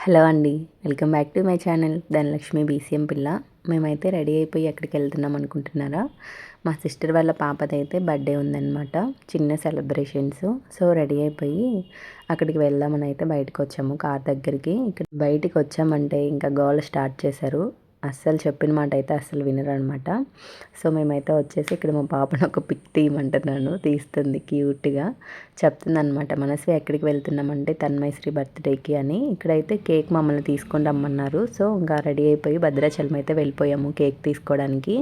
Hello అండి, welcome back to my channel Dhanalakshmi BCM పిల్ల. మేమైతే రెడీ అయిపోయి ఎక్కడికి వెళ్తున్నాం అనుకుంటున్నారా? మా సిస్టర్ వాళ్ళ పాపదైతే బర్త్డే ఉందన్నమాట, చిన్న సెలబ్రేషన్స్. సో రెడీ అయిపోయి అక్కడికి వెళ్దామని అయితే బయటకు వచ్చాము కార్ దగ్గరికి. ఇక్కడ బయటికి వచ్చామంటే ఇంకా గోల స్టార్ట్ చేశారు. అస్సలు చెప్పిన మాట అయితే అస్సలు వినరనమాట. సో మేమైతే వచ్చేసి ఇక్కడ మా పాపను ఒక పిక్ తీయమంటున్నాను, తీస్తుంది క్యూట్గా. చెప్తుంది అనమాట, మనసు ఎక్కడికి వెళ్తున్నామంటే తన్మయశ్రీ బర్త్డేకి అని. ఇక్కడైతే కేక్ మమ్మల్ని తీసుకొని రమ్మన్నారు. సో ఇంకా రెడీ అయిపోయి భద్రాచలం అయితే వెళ్ళిపోయాము కేక్ తీసుకోవడానికి.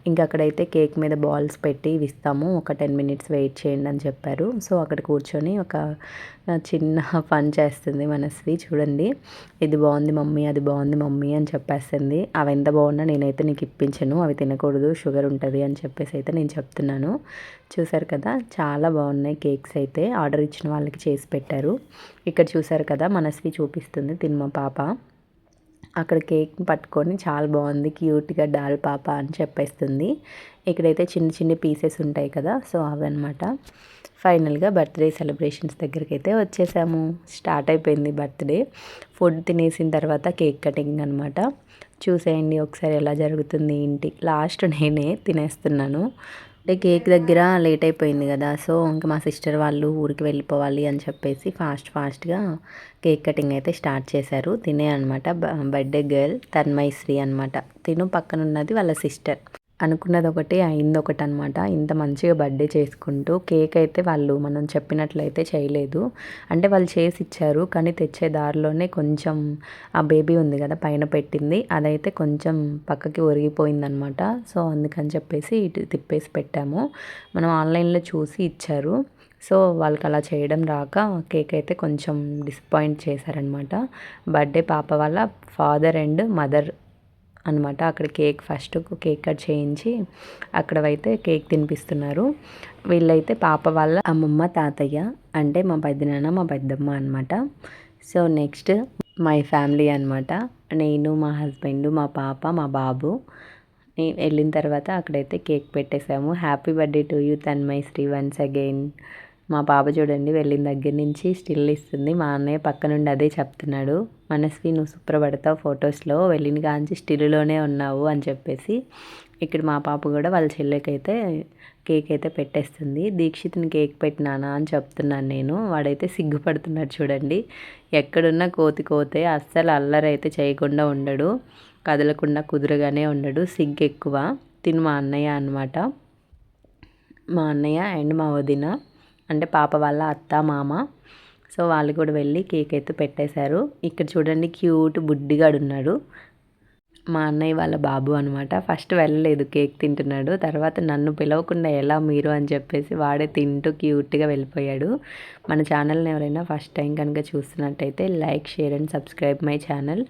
ఇంకా అక్కడైతే కేక్ మీద బాల్స్ పెట్టి ఇస్తాము, ఒక 10 మినిట్స్ వెయిట్ చేయండి అని చెప్పారు. సో అక్కడ కూర్చొని ఒక చిన్న ఫన్ చేస్తుంది మనస్వి. చూడండి, ఇది బాగుంది మమ్మీ, అది బాగుంది మమ్మీ అని చెప్పేస్తుంది. అవి ఎంత బాగున్నా నేనైతే నీకు ఇప్పించను, అవి తినకూడదు, షుగర్ ఉంటుంది అని చెప్పేసి అయితే నేను చెప్తున్నాను. చూసారు కదా, చాలా బాగున్నాయి కేక్స్ అయితే ఆర్డర్ ఇచ్చిన వాళ్ళకి చేసి పెట్టారు. ఇక్కడ చూసారు కదా, మనస్వి చూపిస్తుంది తిన్న పాప. అక్కడ కేక్ పట్టుకొని చాలా బాగుంది, క్యూట్గా డాల్ పాప అని చెప్పేస్తుంది. ఇక్కడైతే చిన్న చిన్న పీసెస్ ఉంటాయి కదా, సో అవన్నమాట. ఫైనల్గా బర్త్డే సెలబ్రేషన్స్ దగ్గరికి అయితే వచ్చేసాము. స్టార్ట్ అయిపోయింది బర్త్డే. ఫుడ్ తినేసిన తర్వాత కేక్ కటింగ్ అనమాట. చూసేయండి ఒకసారి ఎలా జరుగుతుంది ఏంటి. లాస్ట్ నేనే తినేస్తున్నాను. అంటే కేక్ దగ్గర లేట్ అయిపోయింది కదా, సో ఇంకా మా సిస్టర్ వాళ్ళు ఊరికి వెళ్ళిపోవాలి అని చెప్పేసి ఫాస్ట్గా కేక్ కటింగ్ అయితే స్టార్ట్ చేశారు. తినే అనమాట, బర్త్డే గర్ల్ తన్మయశ్రీ అనమాట. తిను పక్కన ఉన్నది వాళ్ళ సిస్టర్. అనుకున్నది ఒకటి అయింది ఒకటి అనమాట. ఇంత మంచిగా బర్త్డే చేసుకుంటూ కేక్ అయితే వాళ్ళు మనం చెప్పినట్లయితే చేయలేదు. అంటే వాళ్ళు చేసి ఇచ్చారు, కానీ తెచ్చే దారిలోనే కొంచెం ఆ బేబీ ఉంది కదా పైన పెట్టింది, అదైతే కొంచెం పక్కకి ఒరిగిపోయిందనమాట. సో అందుకని చెప్పేసి ఇటు తిప్పేసి పెట్టాము. మనం ఆన్లైన్లో చూసి ఇచ్చారు. సో వాళ్ళకి అలా చేయడం రాక కేక్ అయితే కొంచెం డిసప్పాయింట్ చేశారనమాట. బర్త్డే పాప వాళ్ళ ఫాదర్ అండ్ మదర్ అనమాట. అక్కడ ఫస్ట్ కేక్ కట్ చేయించి అక్కడైతే కేక్ తినిపిస్తున్నారు. వీళ్ళైతే పాప వాళ్ళ అమ్మమ్మ తాతయ్య, అంటే మా పెద్దనాన్న మా పెద్దమ్మ అనమాట. సో నెక్స్ట్ మై ఫ్యామిలీ అనమాట. నేను, మా హస్బెండ్, మా పాప, మా బాబు. నేను వెళ్ళిన తర్వాత అక్కడైతే కేక్ పెట్టేశాము. Happy birthday to you Tanmayasri once again. మా పాప చూడండి, వెళ్ళిన దగ్గర నుంచి స్టిల్ ఇస్తుంది. మా అన్నయ్య పక్క నుండి అదే చెప్తున్నాడు, మనస్వి నువ్వు శుభ్రపడతావు ఫొటోస్లో, వెళ్ళిన కాంచి స్టిల్లోనే ఉన్నావు అని చెప్పేసి. ఇక్కడ మా పాప కూడా వాళ్ళ చెల్లెకైతే కేక్ అయితే పెట్టేస్తుంది. దీక్షిత్ని కేక్ పెట్టినానా అని చెప్తున్నాను నేను. వాడైతే సిగ్గుపడుతున్నాడు చూడండి. ఎక్కడున్నా కోతే అస్సలు అల్లరి అయితే చేయకుండా ఉండడు, కదలకుండా కుదురుగానే ఉండడు, సిగ్గు ఎక్కువ. తిను మా అన్నయ్య అనమాట. మా అన్నయ్య అండ్ మా వదిన, అంటే పాప వాళ్ళ అత్త మామ. సో వాళ్ళు కూడా వెళ్ళి కేక్ అయితే పెట్టేశారు. ఇక్కడ చూడండి క్యూట్ బుడ్డిగాడు ఉన్నాడు, మా అన్నయ్య వాళ్ళ బాబు అనమాట. ఫస్ట్ వెళ్ళలేదు, కేక్ తింటున్నాడు. తర్వాత నన్ను పిలవకుండా ఎలా మీరు అని చెప్పేసి వాడే తింటూ క్యూట్గా వెళ్ళిపోయాడు. మన ఛానల్ని ఎవరైనా ఫస్ట్ టైం కనుక చూస్తున్నట్టయితే like, share and subscribe my channel.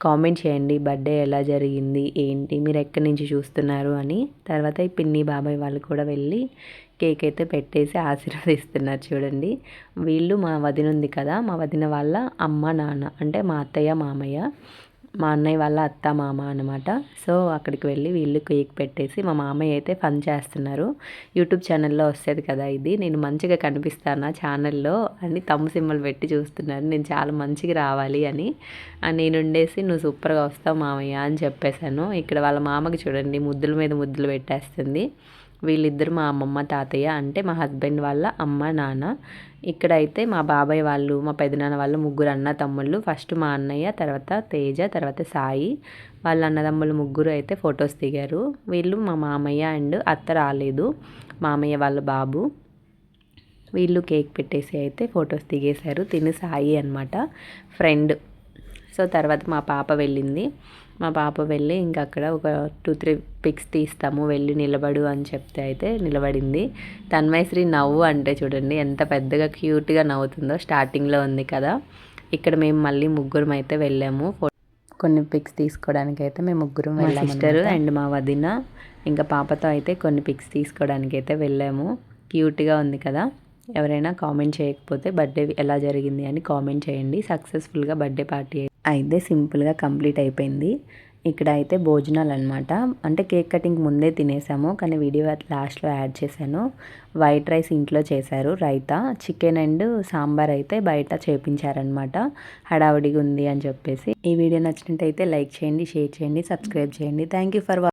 Comment చేయండి బర్త్డే ఎలా జరిగింది ఏంటి, మీరు ఎక్కడి నుంచి చూస్తున్నారు అని. తర్వాత ఈ పిన్ని బాబాయ్ వాళ్ళు కూడా వెళ్ళి కేక్ అయితే పెట్టేసి ఆశీర్వదిస్తున్నారు చూడండి. వీళ్ళు మా వదిన ఉంది కదా, మా వదిన వాళ్ళ అమ్మ నాన్న, అంటే మా అత్తయ్య మామయ్య, మా అన్నయ్య వాళ్ళ అత్త మామ అనమాట. సో అక్కడికి వెళ్ళి వీళ్ళు కేక్ పెట్టేసి మా మామయ్య అయితే ఫన్ చేస్తున్నారు. యూట్యూబ్ ఛానల్లో వస్తుంది కదా ఇది, నేను మంచిగా కనిపిస్తానా ఛానల్లో అని తమ్ము సింబల్ పెట్టి చూస్తున్నారు. నేను చాలా మంచిగా రావాలి అని. నేను ఉండేసి నువ్వు సూపర్గా వస్తావు మామయ్య అని చెప్పేశాను. ఇక్కడ వాళ్ళ మామకి చూడండి ముద్దుల మీద ముద్దులు పెట్టేస్తుంది. వీళ్ళిద్దరు మా అమ్మమ్మ తాతయ్య, అంటే మా హస్బెండ్ వాళ్ళ అమ్మ నాన్న. ఇక్కడైతే మా బాబాయ్ వాళ్ళు, మా పెదనాన్న వాళ్ళు ముగ్గురు అన్న తమ్ముళ్ళు. ఫస్ట్ మా అన్నయ్య, తర్వాత తేజ, తర్వాత సాయి. వాళ్ళ అన్నదమ్ములు ముగ్గురు అయితే ఫొటోస్ దిగారు. వీళ్ళు మా మామయ్య అండ్ అత్త రాలేదు, మామయ్య వాళ్ళ బాబు. వీళ్ళు కేక్ పెట్టేసి అయితే ఫొటోస్ దిగేశారు. తిని సాయి అనమాట ఫ్రెండ్. సో తర్వాత మా పాప వెళ్ళింది. మా పాప వెళ్ళి ఇంకా అక్కడ ఒక 2-3 పిక్స్ తీస్తాము, వెళ్ళి నిలబడు అని చెప్తే అయితే నిలబడింది. తన్మయశ్రీ నవ్వు అంటే చూడండి ఎంత పెద్దగా క్యూట్గా నవ్వుతుందో. స్టార్టింగ్లో ఉంది కదా. ఇక్కడ మేము మళ్ళీ ముగ్గురం అయితే వెళ్ళాము కొన్ని పిక్స్ తీసుకోవడానికి. అయితే మేము ముగ్గురం వెళ్ళాము, సిస్టర్ అండ్ మా వదిన, ఇంకా పాపతో అయితే కొన్ని పిక్స్ తీసుకోవడానికి అయితే వెళ్ళాము. క్యూట్గా ఉంది కదా. ఎవరైనా కామెంట్ చేయకపోతే బర్త్డే ఎలా జరిగింది అని కామెంట్ చేయండి. సక్సెస్ఫుల్గా బర్త్డే పార్టీ అయితే సింపుల్గా కంప్లీట్ అయిపోయింది. ఇక్కడ అయితే భోజనాలు అనమాట. అంటే కేక్ కటింగ్ ముందే తినేసాము, కానీ వీడియో లాస్ట్లో యాడ్ చేశాను. వైట్ రైస్ ఇంట్లో చేశారు, రైతా, చికెన్ అండ్ సాంబార్ అయితే బయట చేపించారనమాట. హడావుడిగా ఉంది అని చెప్పేసి. ఈ వీడియో నచ్చినట్టయితే లైక్ చేయండి, షేర్ చేయండి, సబ్స్క్రైబ్ చేయండి. Thank you for